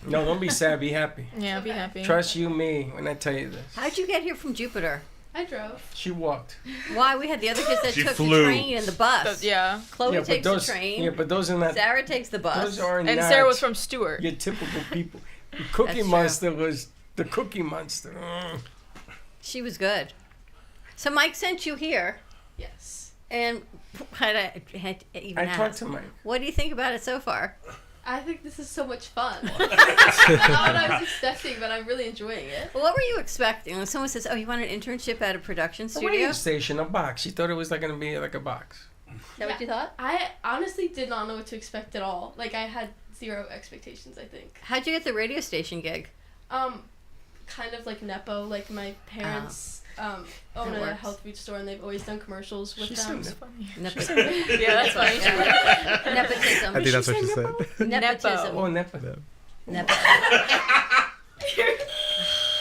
No, don't be sad. Be happy. Yeah, be happy. Trust you, me, when I tell you this. How'd you get here from Jupiter? I drove. She walked. Why? We had the other kids that She took flew. the train and the bus. Yeah. Chloe Yeah, but takes those- the train. Yeah, but those are not. Sarah takes the bus. Those are And not Sarah was from Stewart. your typical people. The Cookie That's Monster was the Cookie Monster. She was good. So Mike sent you here, Yes. and had even I asked, talked to Mike. what do you think about it so far? I think this is so much fun. Not what I was expecting, but I'm really enjoying it. Well, what were you expecting? When someone says, "Oh, you want an internship at a production A studio?" radio station, a box. She thought it was like gonna be like a box. Is that what you thought? I honestly did not know what to expect at all. Like I had zero expectations, I think. How'd you get the radio station gig? Kind of like Nepo, like my parents own That a works. health food store and they've always done commercials with She's them. so Nepotism. Yeah, that's funny. Nepotism. I think that's what she said. Nepotism. Oh, Nepo. Nepo.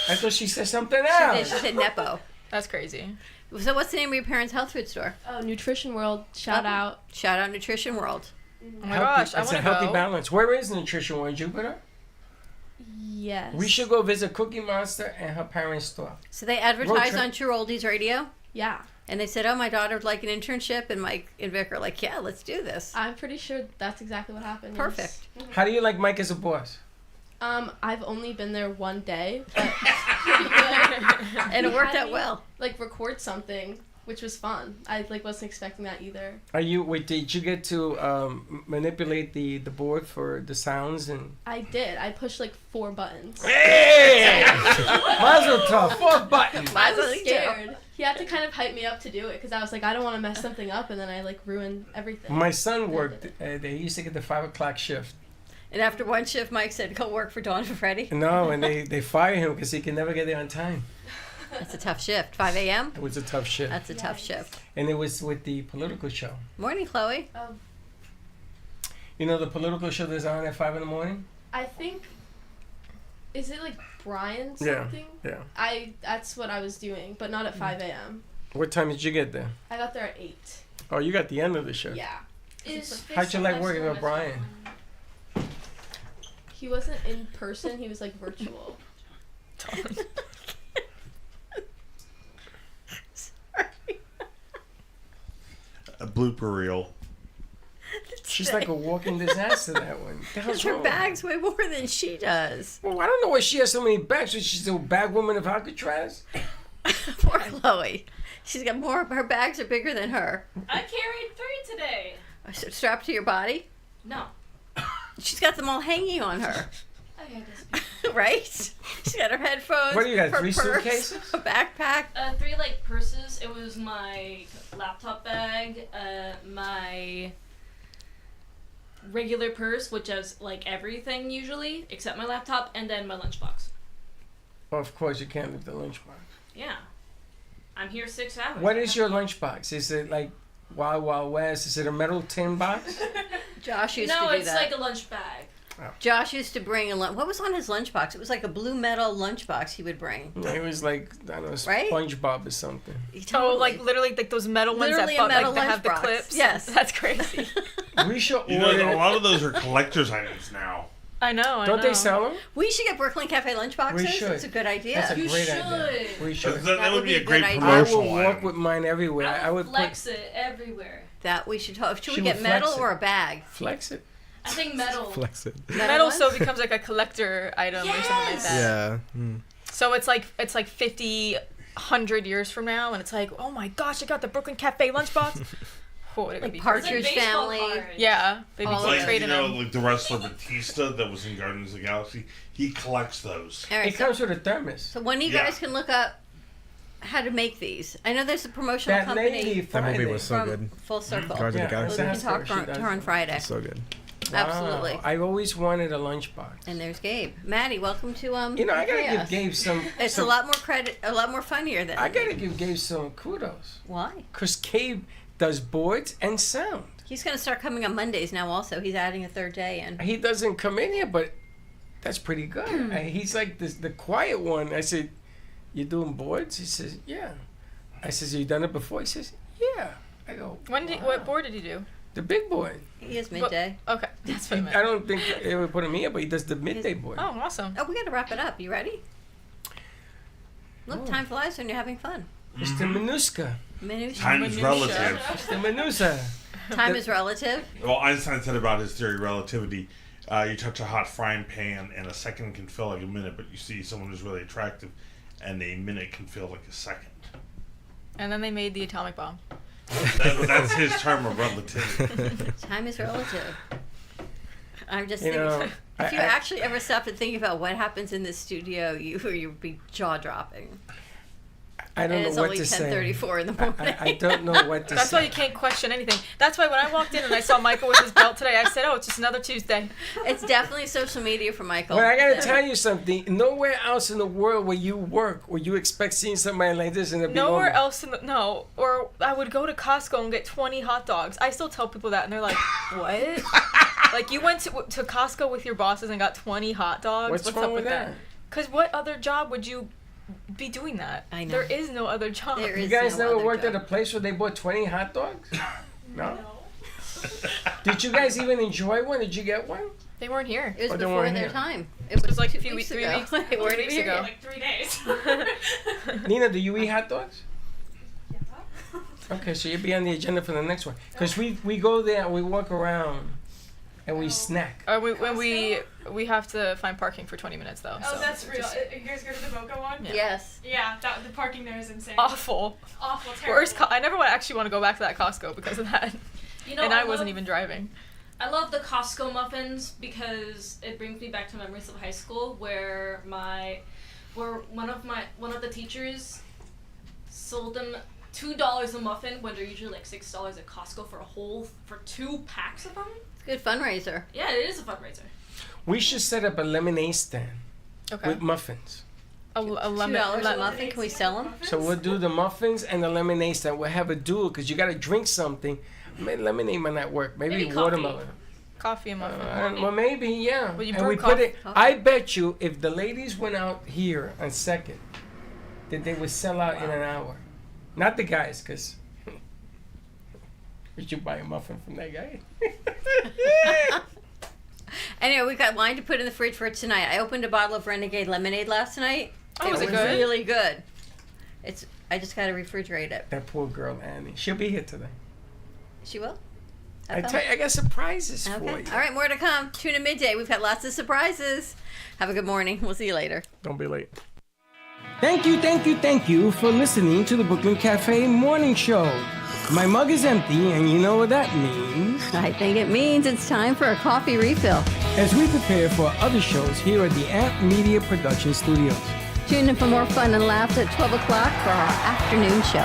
I thought she said something She else. said Nepo. That's crazy. So what's the name of your parents' health food store? Oh, Nutrition World, shout out. Shout out Nutrition World. Oh my gosh, I It's want a to healthy go. balance. Where is Nutrition One, Jupiter? Yes. We should go visit Cookie Monster and her parents' store. So they Road advertised trip. on True Oldies Radio, Yeah. and they said, "Oh, my daughter would like an internship," and Mike and Vic are like, "Yeah, let's do this." I'm pretty sure that's exactly what happened. Perfect. Yes. How do you like Mike as a boss? I've only been there one day, but pretty good. And it He worked had out me, well. Like record something, which was fun. I wasn't expecting that either. Are you? Wait, did you get to manipulate the board for the sounds and? I did. I pushed like 4 buttons. Hey! Mazel tov, 4 buttons. I was scared. He had to kind of hype me up to do it because I was like, I don't want to mess something up, and then I like ruin everything. My son worked. They used to get the 5 o'clock shift. And after one shift, Mike said, "Go work for Dawn and Freddie." No, and they fire him because he can never get there on time. That's a tough shift. 5 a.m. It was a tough shift. That's a tough shift. And it was with the political show. Morning, Chloe. You know the political show that's on at 5 in the morning? I think. Is it like Brian Yeah, something? yeah. That's what I was doing, but not at 5 a.m. What time did you get there? I got there at 8. Oh, you got the end of the show. Yeah. How'd you like working with Brian? He wasn't in person. He was like virtual. A blooper reel. She's like a walking disaster, that one. The hell's Because her wrong? bag's way more than she does. Well, I don't know why she has so many bags. She's a bag woman of Alcatraz. Poor Chloe. She's got more. Her bags are bigger than her. I carried 3 today. Strapped to your body. No. She's got them all hanging on her. Okay, this Right? She's got her headphones. What do you got, her 3 purse, suitcases? A backpack. 3 like purses. It was my laptop bag, my regular purse, which has like everything usually except my laptop, and then my lunchbox. Well, of course, you can't leave the lunchbox. Yeah. I'm here 6 hours. What is your lunchbox? Is it like Wild Wild West? Is it a metal tin box? Josh used No, to do it's that. like a lunch bag. Josh used to bring a lunch. What was on his lunchbox? It was like a blue metal lunchbox he would bring. It was like, I don't know, Right? SpongeBob or something. Oh, like literally like those metal ones Literally that, a metal like, that have the lunchbox. clips. Yes. That's crazy. We should You know, order. a lot of those are collector's items now. I know. Don't they sell them? We should get Brooklyn Cafe lunchboxes. We should. It's a good idea. That's a great idea. We should. That would be a great good idea. promotional I will walk item. with mine everywhere. I would Flex it everywhere. That we should talk. Should She we get will flex metal it. or a bag? Flex it. I think metal. Flex it. Metal so it becomes like a collector item or something like that. Yeah. So it's like 50, 100 years from now, and it's like, oh my gosh, I got the Brooklyn Cafe lunchbox. Oh, it would be Partridge crazy. Family. Yeah, they'd be Like, trading them. like the wrestler Batista that was in Guardians of the Galaxy, he collects those. All right, It comes with a thermos. So when you Yeah. guys can look up how to make these. I know there's a promotional That company. lady That movie was so from good. Full Circle. Guardians of the Yeah, Galaxy. We can talk She to does. her on Friday. So good. Absolutely. Wow. I've always wanted a lunchbox. And there's Gabe. Maddie, welcome to You know, I gotta Chaos. give Gabe some. It's some, a lot more credit, a lot more funnier than I gotta give Gabe some kudos. Why? Cause Gabe does boards and sound. He's going to start coming on Mondays now. Also, he's adding a third day in. He doesn't come in here, but that's pretty good. He's like the quiet one. I said, "You doing boards?" He says, "Yeah." I says, "You done it before?" He says, "Yeah." I go, What board did he do? "The big board." He is midday. Okay, that's what I meant. I don't think they would put him here, but he does the midday board. Oh, awesome. Oh, we got to wrap it up. You ready? Look, time flies when you're having fun. Mr. Minuska. Time is relative. Mr. Minusa. Time is relative. Well, Einstein said about his theory of relativity, you touch a hot frying pan and a second can feel like a minute, but you see someone who's really attractive and a minute can feel like a second. And then they made the atomic bomb. That's his term of relativity. Time is relative. I'm just You thinking, know, if you I- actually ever stop and think about what happens in this studio, you'd be jaw dropping. I don't And know it's what only to say. 10:34 in the morning. I don't know what to That's say. why you can't question anything. That's why when I walked in and I saw Michael with his belt today, I said, "Oh, it's just another Tuesday." It's definitely social media for Michael. But I gotta tell you something. Nowhere else in the world where you work, where you expect seeing somebody like this and it be Nowhere normal. else in the no. Or I would go to Costco and get 20 hot dogs. I still tell people that, and they're like, "What?" Like you went to Costco with your bosses and got 20 hot dogs. What's wrong up with that? Because what other job would you be doing that? I know. There is no other job. You guys never worked at a place where they bought 20 hot dogs? No? Did you guys even enjoy one? Did you get one? They weren't here. It was Oh, they before weren't their here. time. It was like a 3 weeks ago. ago. They weren't weeks here ago. yet. Like 3 days. Nina, do you eat hot dogs? Okay, so you'll be on the agenda for the next one. Because we go there and we walk around and we snack. When we have to find parking for 20 minutes though. Oh, so that's it's real. just You guys go to the Boca one? Yeah. Yes. Yeah, the parking there is insane. Awful. Awful, terrible. Where's I never actually want to go back to that Costco because of that. You know, and I I wasn't love- even driving. I love the Costco muffins because it brings me back to memories of high school where one of the teachers sold them $2 a muffin when they're usually like $6 at Costco for 2 packs of them. Good fundraiser. Yeah, it is a fundraiser. We should set up a lemonade stand Okay. with muffins. A lemon. $2 a muffin. Can we sell them? So we'll do the muffins and the lemonade stand. We'll have a duel because you got to drink something. Lemonade might not work. Maybe Maybe watermelon. Coffee and muffin. Well, maybe, yeah. Will you And brew we put coffee? it. I bet you if the ladies went out here on Second, that they would sell out in an hour. Not the guys, because would you buy a muffin from that guy? Anyway, we got wine to put in the fridge for tonight. I opened a bottle of Renegade lemonade last night. Oh, was it was good? really good. I just got to refrigerate it. That poor girl, Annie. She'll be here today. She will? I tell you, I got surprises for Okay. you. All right, more to come. Tune in midday. We've got lots of surprises. Have a good morning. We'll see you later. Don't be late. Thank you for listening to the Brooklyn Cafe Morning Show. My mug is empty, and you know what that means. I think it means it's time for a coffee refill. As we prepare for other shows here at the Amp Media Production Studios. Tune in for more fun and laughs at 12 o'clock for our afternoon show.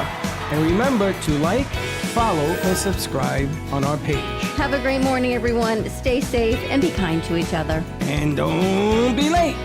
And remember to like, follow, and subscribe on our page. Have a great morning, everyone. Stay safe and be kind to each other. And don't be late.